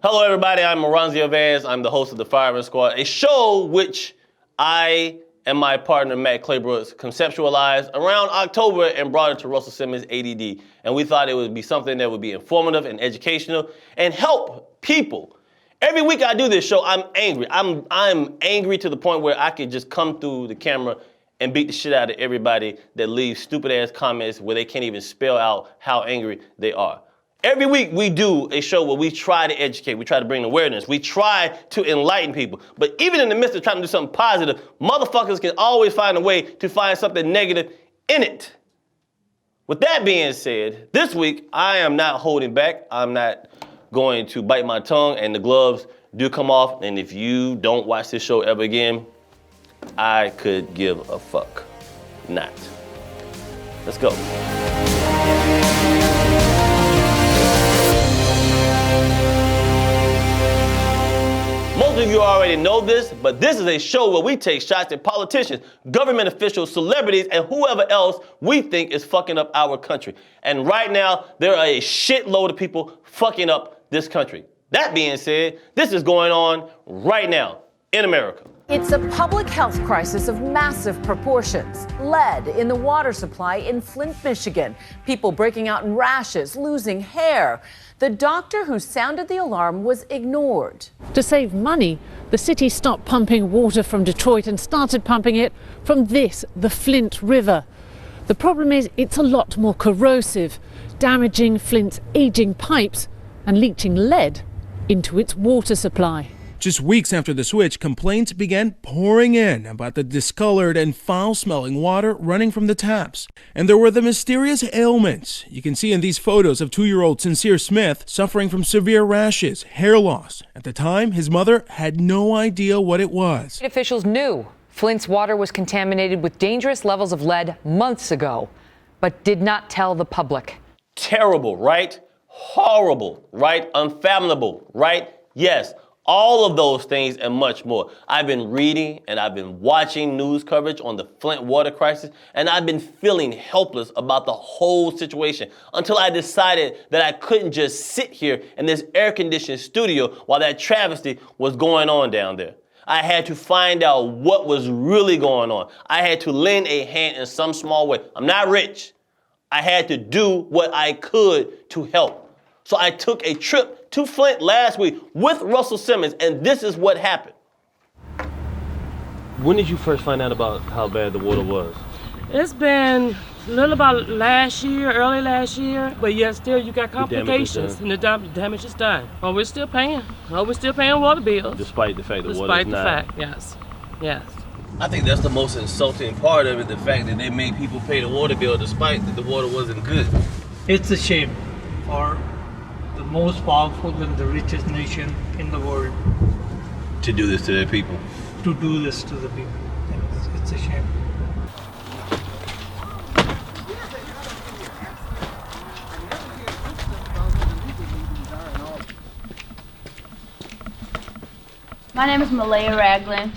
Hello, everybody. I'm Maronzio Vance. I'm the host of the Fireman Squad, a show which I and my partner, Matt Claybrooks, conceptualized around October and brought it to Russell Simmons' ADD. And we thought it would be something that would be informative and educational and help people. Every week I do this show, I'm angry. I'm angry to the point where I could just come through the camera and beat the shit out of everybody that leaves stupid-ass comments where they can't even spell out how angry they are. Every week we do a show where we try to educate, we try to bring awareness, we try to enlighten people. But even in the midst of trying to do something positive, motherfuckers can always find a way to find something negative in it. With that being said, this week I am not holding back. I'm not going to bite my tongue, and the gloves do come off. And if you don't watch this show ever again, I could give a fuck not. Let's go. Most of you already know this, but this is a show where we take shots at politicians, government officials, celebrities, and whoever else we think is fucking up our country. And right now, there are a shitload of people fucking up this country. That being said, this is going on right now in America. It's a public health crisis of massive proportions. Lead in the water supply in Flint, Michigan. People breaking out in rashes, losing hair. The doctor who sounded the alarm was ignored. To save money, the city stopped pumping water from Detroit and started pumping it from the Flint River. The problem is it's a lot more corrosive, damaging Flint's aging pipes and leaching lead into its water supply. Just weeks after the switch, complaints began pouring in about the discolored and foul-smelling water running from the taps. And there were the mysterious ailments. You can see in these photos of 2-year-old Sincere Smith suffering from severe rashes, hair loss. At the time, his mother had no idea what it was. Officials knew Flint's water was contaminated with dangerous levels of lead months ago, but did not tell the public. Terrible, right? Horrible, right? Unfathomable, right? Yes. All of those things and much more. I've been reading and I've been watching news coverage on the Flint water crisis, and I've been feeling helpless about the whole situation until I decided that I couldn't just sit here in this air-conditioned studio while that travesty was going on down there. I had to find out what was really going on. I had to lend a hand in some small way. I'm not rich. I had to do what I could to help. So I took a trip to Flint last week with Russell Simmons, and this is what happened. When did you first find out about how bad the water was? It's been a little about last year, early last year, but yet still you got complications and the damage is done. But we're still paying. We're still paying water bills. Despite the fact that water is not. Despite the fact, yes, yes. I think that's the most insulting part of it, the fact that they made people pay the water bill despite that the water wasn't good. It's a shame for the most powerful and the richest nation in the world To do this to their people. to do this to the people. It's a shame. My name is Malaya Ragland.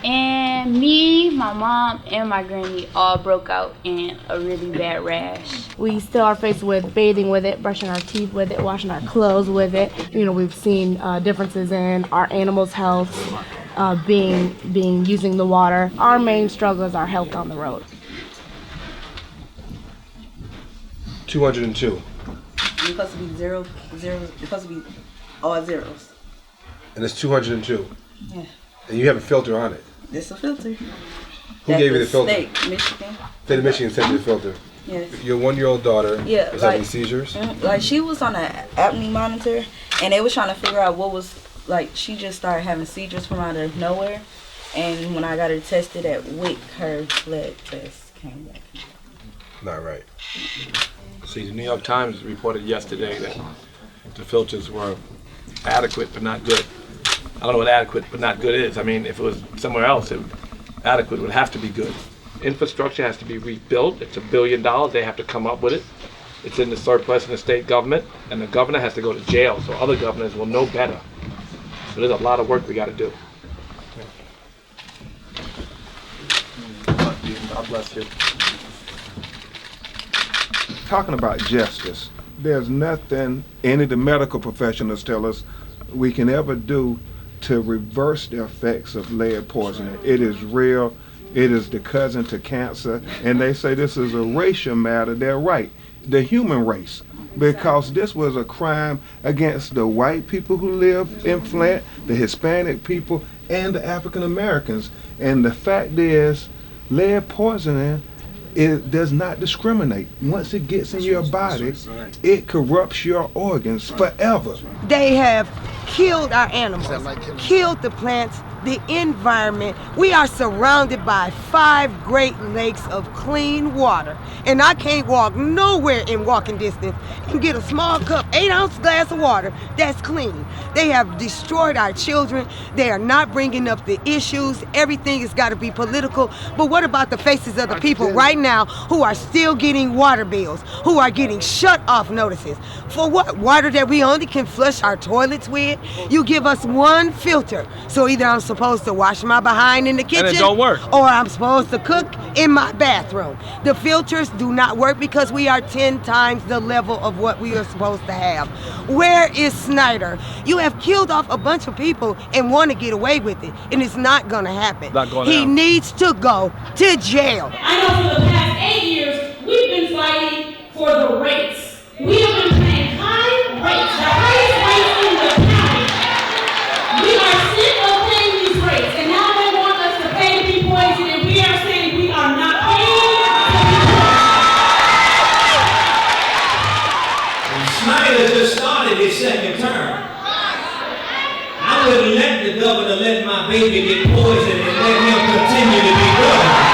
And me, my mom, and my granny all broke out in a really bad rash. We still are faced with bathing with it, brushing our teeth with it, washing our clothes with it. You know, we've seen differences in our animals' health, using the water. Our main struggle is our health on the road. 202. It's supposed to be zero. It's supposed to be all zeros. And it's 202. Yeah. And you have a filter on it. This is a filter. Who gave you the filter? State, Michigan. State of Michigan sent you the filter. Yes. Your 1-year-old daughter was having seizures? Like, she was on an apnea monitor, and they was trying to figure out what was, like, she just started having seizures from out of nowhere. And when I got her tested at WIC, her blood test came back. Not right. See, the New York Times reported yesterday that the filters were adequate but not good. I don't know what adequate but not good is. I mean, if it was somewhere else, adequate would have to be good. Infrastructure has to be rebuilt. It's $1 billion. They have to come up with it. It's in the surplus in the state government, and the governor has to go to jail, so other governors will know better. So there's a lot of work we got to do. God bless you. Talking about justice, there's nothing any of the medical professionals tell us we can ever do to reverse the effects of lead poisoning. It is real. It is the cousin to cancer. And they say this is a racial matter. They're right. The human race. Because this was a crime against the white people who live in Flint, the Hispanic people, and the African Americans. And the fact is, lead poisoning, it does not discriminate. Once it gets in your body, it corrupts your organs forever. They have killed our animals, killed the plants, the environment. We are surrounded by 5 Great Lakes of clean water. And I can't walk nowhere in walking distance and get a small cup, 8-ounce glass of water that's clean. They have destroyed our children. They are not bringing up the issues. Everything has got to be political. But what about the faces of the people right now who are still getting water bills, who are getting shut off notices? For what? Water that we only can flush our toilets with? You give us one filter. So either I'm supposed to wash my behind in the kitchen, and it don't work, or I'm supposed to cook in my bathroom. The filters do not work because we are 10 times the level of what we are supposed to have. Where is Snyder? You have killed off a bunch of people and want to get away with it, and it's not going to happen. He needs to go to jail. I know for the past 8 years, we've been fighting for the rates. We have been paying high rates, the highest rates in the county. We are sick of paying these rates, and now they want us to pay to be poisoned, and we are saying we are not paying. Snyder just started his second term. I wouldn't let the governor let my baby get poisoned and let him continue to be governor.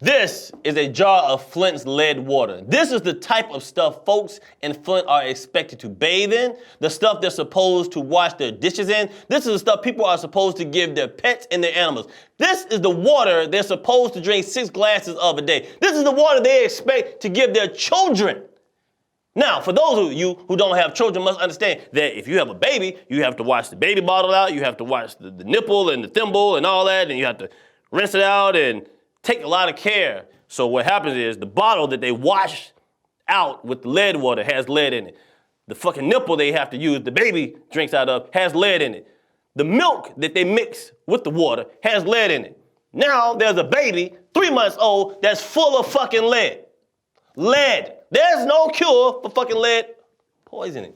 This is a jar of Flint's lead water. This is the type of stuff folks in Flint are expected to bathe in, the stuff they're supposed to wash their dishes in. This is the stuff people are supposed to give their pets and their animals. This is the water they're supposed to drink 6 glasses of a day. This is the water they expect to give their children. Now, for those of you who don't have children must understand that if you have a baby, you have to wash the baby bottle out, you have to wash the nipple and the thimble and all that, and you have to rinse it out and take a lot of care. So what happens is the bottle that they wash out with the lead water has lead in it. The fucking nipple they have to use, the baby drinks out of, has lead in it. The milk that they mix with the water has lead in it. Now there's a baby, 3 months old, that's full of fucking lead. Lead. There's no cure for fucking lead poisoning.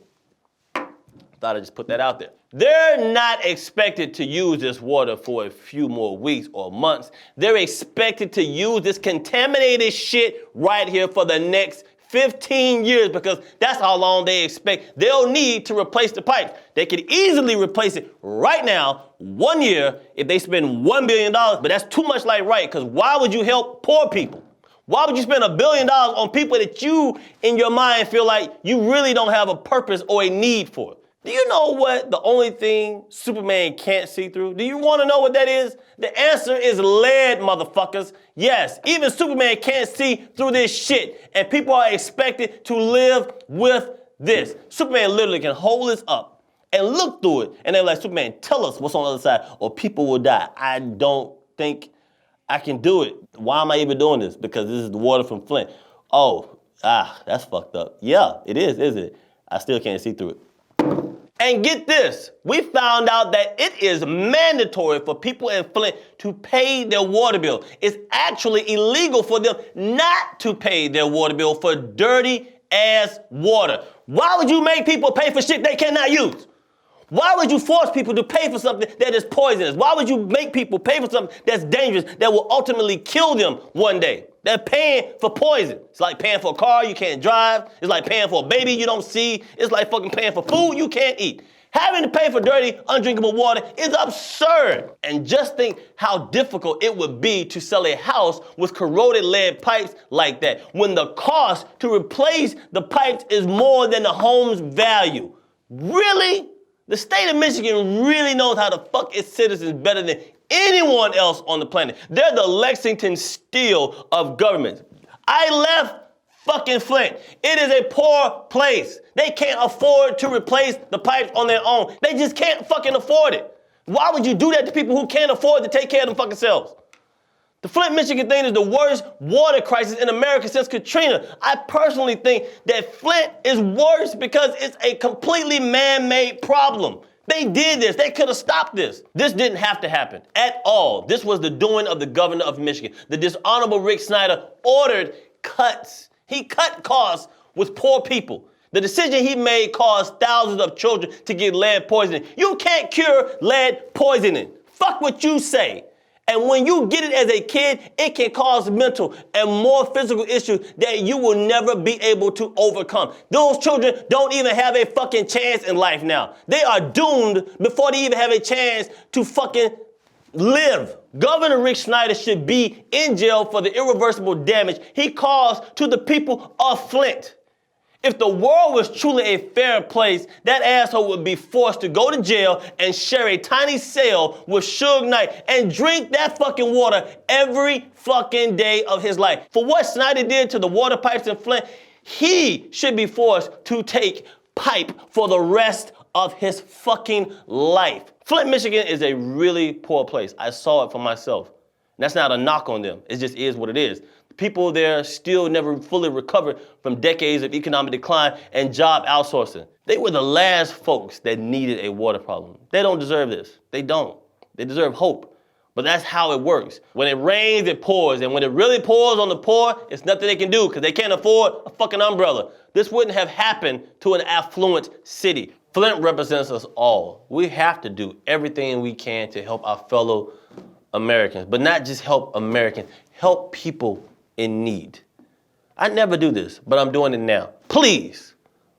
Thought I'd just put that out there. They're not expected to use this water for a few more weeks or months. They're expected to use this contaminated shit right here for the next 15 years because that's how long they expect they'll need to replace the pipes. They could easily replace it right now, 1 year, if they spend $1 billion, but that's too much like right, because why would you help poor people? Why would you spend $1 billion on people that you, in your mind, feel like you really don't have a purpose or a need for? Do you know what the only thing Superman can't see through? Do you want to know what that is? The answer is lead, motherfuckers. Yes, even Superman can't see through this shit, and people are expected to live with this. Superman literally can hold this up and look through it, and they're like, Superman, tell us what's on the other side, or people will die. I don't think I can do it. Why am I even doing this? Because this is the water from Flint. Oh, that's fucked up. Yeah, it is, isn't it? I still can't see through it. And get this, we found out that it is mandatory for people in Flint to pay their water bill. It's actually illegal for them not to pay their water bill for dirty ass water. Why would you make people pay for shit they cannot use? Why would you force people to pay for something that is poisonous? Why would you make people pay for something that's dangerous, that will ultimately kill them one day? They're paying for poison. It's like paying for a car you can't drive. It's like paying for a baby you don't see. It's like fucking paying for food you can't eat. Having to pay for dirty, undrinkable water is absurd. And just think how difficult it would be to sell a house with corroded lead pipes like that, when the cost to replace the pipes is more than the home's value. Really? The state of Michigan really knows how to fuck its citizens better than anyone else on the planet. They're the Lexington Steel of government. I left fucking Flint. It is a poor place. They can't afford to replace the pipes on their own. They just can't fucking afford it. Why would you do that to people who can't afford to take care of them fucking selves? The Flint, Michigan thing is the worst water crisis in America since Katrina. I personally think that Flint is worse because it's a completely man-made problem. They did this. They could have stopped this. This didn't have to happen at all. This was the doing of the governor of Michigan. The dishonorable Rick Snyder ordered cuts. He cut costs with poor people. The decision he made caused thousands of children to get lead poisoning. You can't cure lead poisoning. Fuck what you say. And when you get it as a kid, it can cause mental and more physical issues that you will never be able to overcome. Those children don't even have a fucking chance in life now. They are doomed before they even have a chance to fucking live. Governor Rick Snyder should be in jail for the irreversible damage he caused to the people of Flint. If the world was truly a fair place, that asshole would be forced to go to jail and share a tiny cell with Suge Knight and drink that fucking water every fucking day of his life. For what Snyder did to the water pipes in Flint, he should be forced to take pipe for the rest of his fucking life. Flint, Michigan is a really poor place. I saw it for myself. And that's not a knock on them. It just is what it is. People there still never fully recovered from decades of economic decline and job outsourcing. They were the last folks that needed a water problem. They don't deserve this. They don't. They deserve hope. But that's how it works. When it rains, it pours. And when it really pours on the poor, it's nothing they can do because they can't afford a fucking umbrella. This wouldn't have happened to an affluent city. Flint represents us all. We have to do everything we can to help our fellow Americans. But not just help Americans, help people in need. I never do this, but I'm doing it now. Please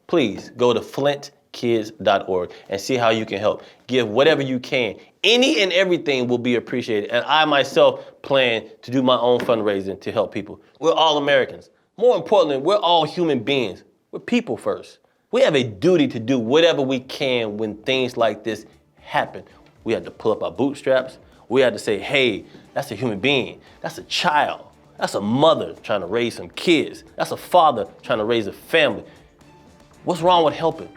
go to flintkids.org and see how you can help. Give whatever you can. Any and everything will be appreciated. And I myself plan to do my own fundraising to help people. We're all Americans. More importantly, we're all human beings. We're people first. We have a duty to do whatever we can when things like this happen. We have to pull up our bootstraps. We have to say, hey, that's a human being. That's a child. That's a mother trying to raise some kids. That's a father trying to raise a family. What's wrong with helping?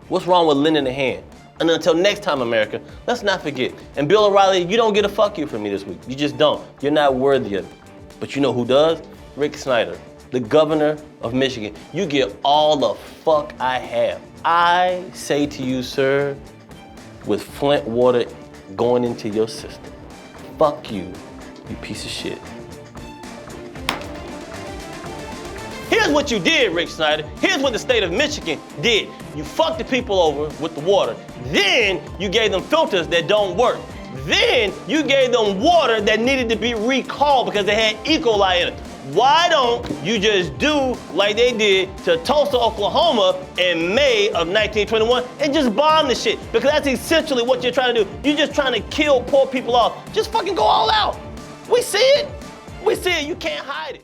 What's wrong with lending a hand? And until next time, America, let's not forget. And Bill O'Reilly, you don't get a fuck you from me this week. You just don't. You're not worthy of it. But you know who does? Rick Snyder, the governor of Michigan. You get all the fuck I have. I say to you, sir, with Flint water going into your system, fuck you, you piece of shit. Here's what you did, Rick Snyder. Here's what the state of Michigan did. You fucked the people over with the water. Then you gave them filters that don't work. Then you gave them water that needed to be recalled because they had E. coli in it. Why don't you just do like they did to Tulsa, Oklahoma in May of 1921 and just bomb the shit? Because that's essentially what you're trying to do. You're just trying to kill poor people off. Just fucking go all out. We see it. We see it. You can't hide it.